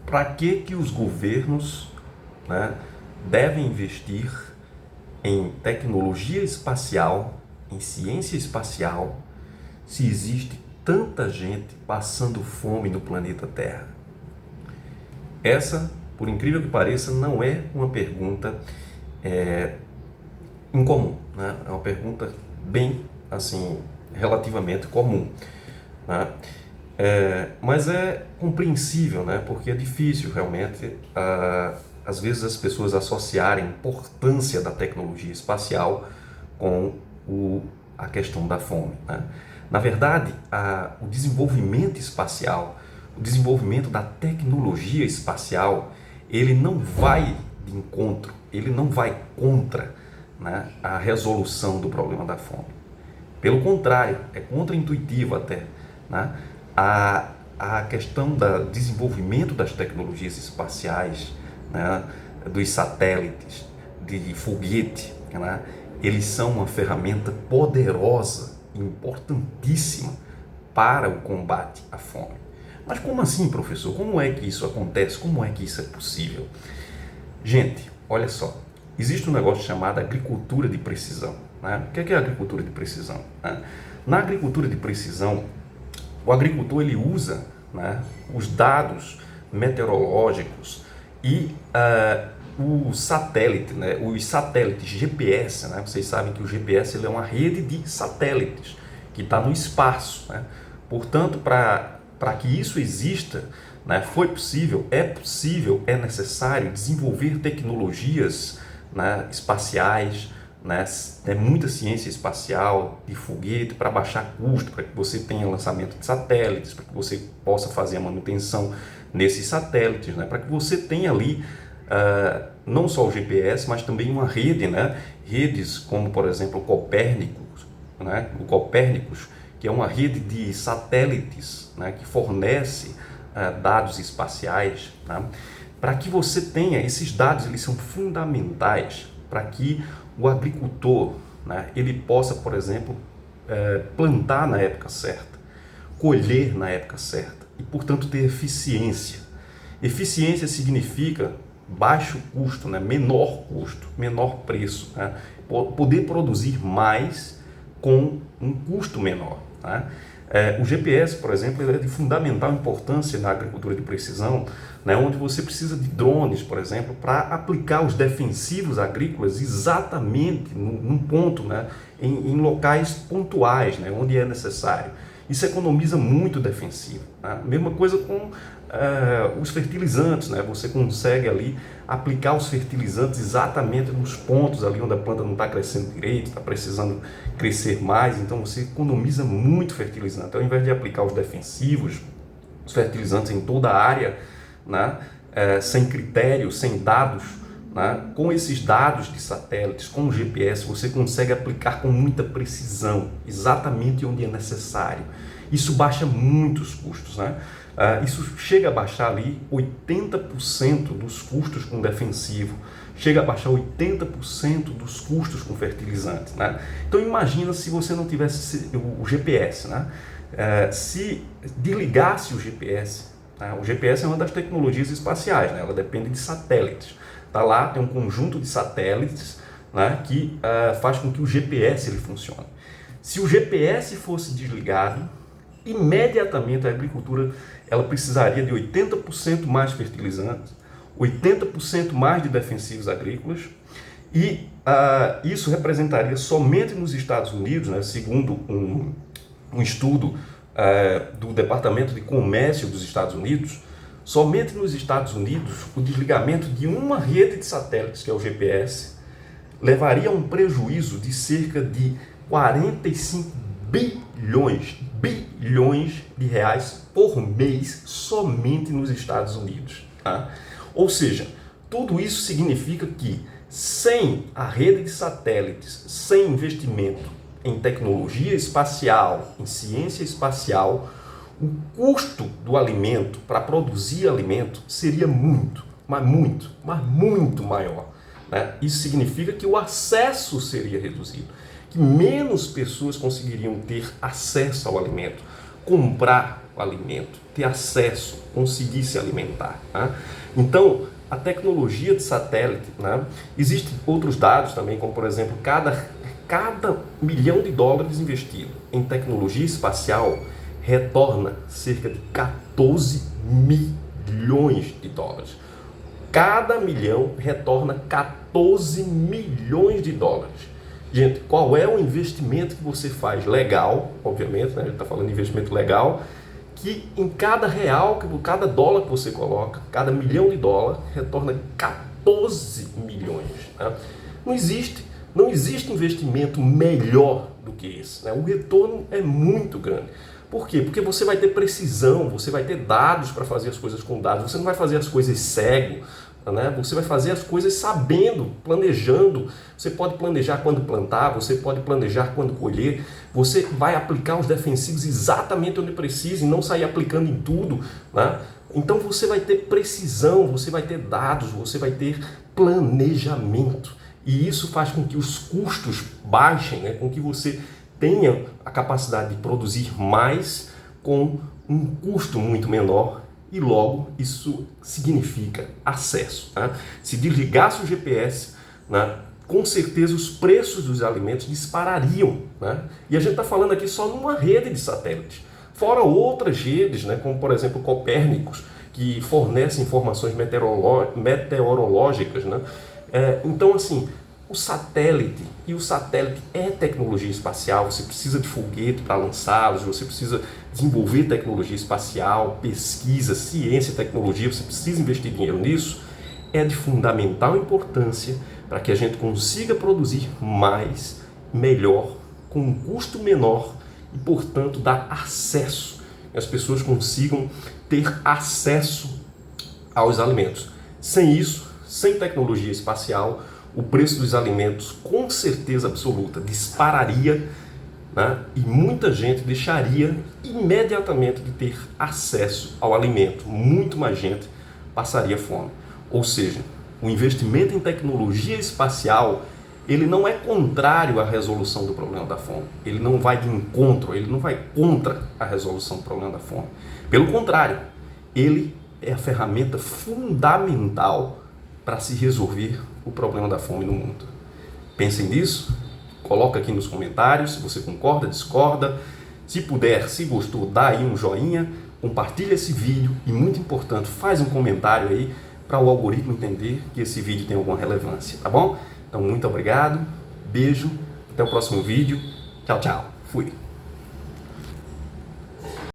Para que os governos, né, devem investir em tecnologia espacial, em ciência espacial, se existe tanta gente passando fome no planeta Terra? Essa, por incrível que pareça, não é uma pergunta incomum, né? É uma pergunta bem, assim, relativamente comum, né? Mas é compreensível, né? Porque é difícil realmente, às vezes, as pessoas associarem a importância da tecnologia espacial com a questão da fome, né? Na verdade, o desenvolvimento espacial, o desenvolvimento da tecnologia espacial, ele não vai de encontro, ele não vai contra, né, a resolução do problema da fome. Pelo contrário, é contraintuitivo até, né? A questão do desenvolvimento das tecnologias espaciais, né, dos satélites, de foguete, né, eles são uma ferramenta poderosa e importantíssima para o combate à fome. Mas como assim, professor? Como é que isso acontece? Como é que isso é possível? Gente, olha só, existe um negócio chamado agricultura de precisão, né? O que é a agricultura de precisão, né? Na agricultura de precisão, o agricultor ele usa, né, os dados meteorológicos e o satélite, né, os satélites GPS, né? Vocês sabem que o GPS ele é uma rede de satélites que está no espaço, né? Portanto, para que isso exista, né, é necessário desenvolver tecnologias, né, espaciais, né, muita ciência espacial, de foguete, para baixar custo, para que você tenha lançamento de satélites, para que você possa fazer a manutenção nesses satélites, né, para que você tenha ali não só o GPS, mas também uma rede, né, redes como, por exemplo, o Copérnicos, né, que é uma rede de satélites, né, que fornece dados espaciais, né, para que você tenha esses dados. Eles são fundamentais para que o agricultor, né, ele possa, por exemplo, plantar na época certa, colher na época certa e, portanto, ter eficiência. Eficiência significa baixo custo, né, menor custo, menor preço, né, poder produzir mais com um custo menor, né? O GPS, por exemplo, ele é de fundamental importância na agricultura de precisão, né, onde você precisa de drones, por exemplo, para aplicar os defensivos agrícolas exatamente num ponto, né, em locais pontuais, né, onde é necessário. Isso economiza muito defensivo, né? Mesma coisa com os fertilizantes, né? Você consegue ali aplicar os fertilizantes exatamente nos pontos ali onde a planta não está crescendo direito, está precisando crescer mais, então você economiza muito fertilizante. Ao invés de aplicar os defensivos, os fertilizantes em toda a área, né? Sem critério, sem dados, né? Com esses dados de satélites, com o GPS, você consegue aplicar com muita precisão, exatamente onde é necessário. Isso baixa muitos custos, né? Isso chega a baixar ali 80% dos custos com defensivo, chega a baixar 80% dos custos com fertilizante, né? Então imagina se você não tivesse o GPS, né? Se desligasse o GPS, né? O GPS é uma das tecnologias espaciais, né? Ela depende de satélites. Tá lá, tem um conjunto de satélites, né, que faz com que o GPS ele funcione. Se o GPS fosse desligado, imediatamente a agricultura ela precisaria de 80% mais fertilizantes, 80% mais de defensivos agrícolas, e isso representaria somente nos Estados Unidos, né, segundo um estudo do Departamento de Comércio dos Estados Unidos, somente nos Estados Unidos o desligamento de uma rede de satélites, que é o GPS, levaria a um prejuízo de cerca de 45 bilhões de reais por mês somente nos Estados Unidos, tá? Ou seja, tudo isso significa que sem a rede de satélites, sem investimento em tecnologia espacial, em ciência espacial, o custo do alimento para produzir alimento seria muito maior, né? Isso significa que o acesso seria reduzido, que menos pessoas conseguiriam ter acesso ao alimento, comprar o alimento, ter acesso, conseguir se alimentar. Né? Então, a tecnologia de satélite, né? Existem outros dados também, como por exemplo, cada milhão de dólares investido em tecnologia espacial retorna cerca de 14 milhões de dólares. Cada milhão retorna 14 milhões de dólares. Gente, qual é o investimento que você faz legal, obviamente, né? A gente está falando de investimento legal, que em cada real, cada dólar que você coloca, cada milhão de dólar, retorna 14 milhões. Né? Não existe investimento melhor do que esse. Né? O retorno é muito grande. Por quê? Porque você vai ter precisão, você vai ter dados para fazer as coisas com dados, você não vai fazer as coisas cego, né? Você vai fazer as coisas sabendo, planejando. Você pode planejar quando plantar, você pode planejar quando colher, você vai aplicar os defensivos exatamente onde precisa e não sair aplicando em tudo. Né? Então você vai ter precisão, você vai ter dados, você vai ter planejamento. E isso faz com que os custos baixem, né? Com que você tenha a capacidade de produzir mais com um custo muito menor e logo isso significa acesso. Né? Se desligasse o GPS, né, com certeza os preços dos alimentos disparariam. Né? E a gente está falando aqui só numa rede de satélites. Fora outras redes, né, como por exemplo Copérnicos, que fornecem informações meteorológicas. Né? Então assim, o satélite é tecnologia espacial, você precisa de foguete para lançá-los, você precisa desenvolver tecnologia espacial, pesquisa, ciência e tecnologia, você precisa investir dinheiro nisso, é de fundamental importância para que a gente consiga produzir mais, melhor, com um custo menor e, portanto, dar acesso, que as pessoas consigam ter acesso aos alimentos. Sem isso, sem tecnologia espacial, o preço dos alimentos, com certeza absoluta, dispararia, né? E muita gente deixaria imediatamente de ter acesso ao alimento. Muito mais gente passaria fome. Ou seja, o investimento em tecnologia espacial, ele não é contrário à resolução do problema da fome. Ele não vai de encontro, ele não vai contra a resolução do problema da fome. Pelo contrário, ele é a ferramenta fundamental para se resolver o problema da fome no mundo. Pensem nisso, coloca aqui nos comentários se você concorda, discorda. Se puder, se gostou, dá aí um joinha, compartilha esse vídeo e, muito importante, faz um comentário aí para o algoritmo entender que esse vídeo tem alguma relevância, tá bom? Então, muito obrigado, beijo, até o próximo vídeo, tchau, tchau, fui!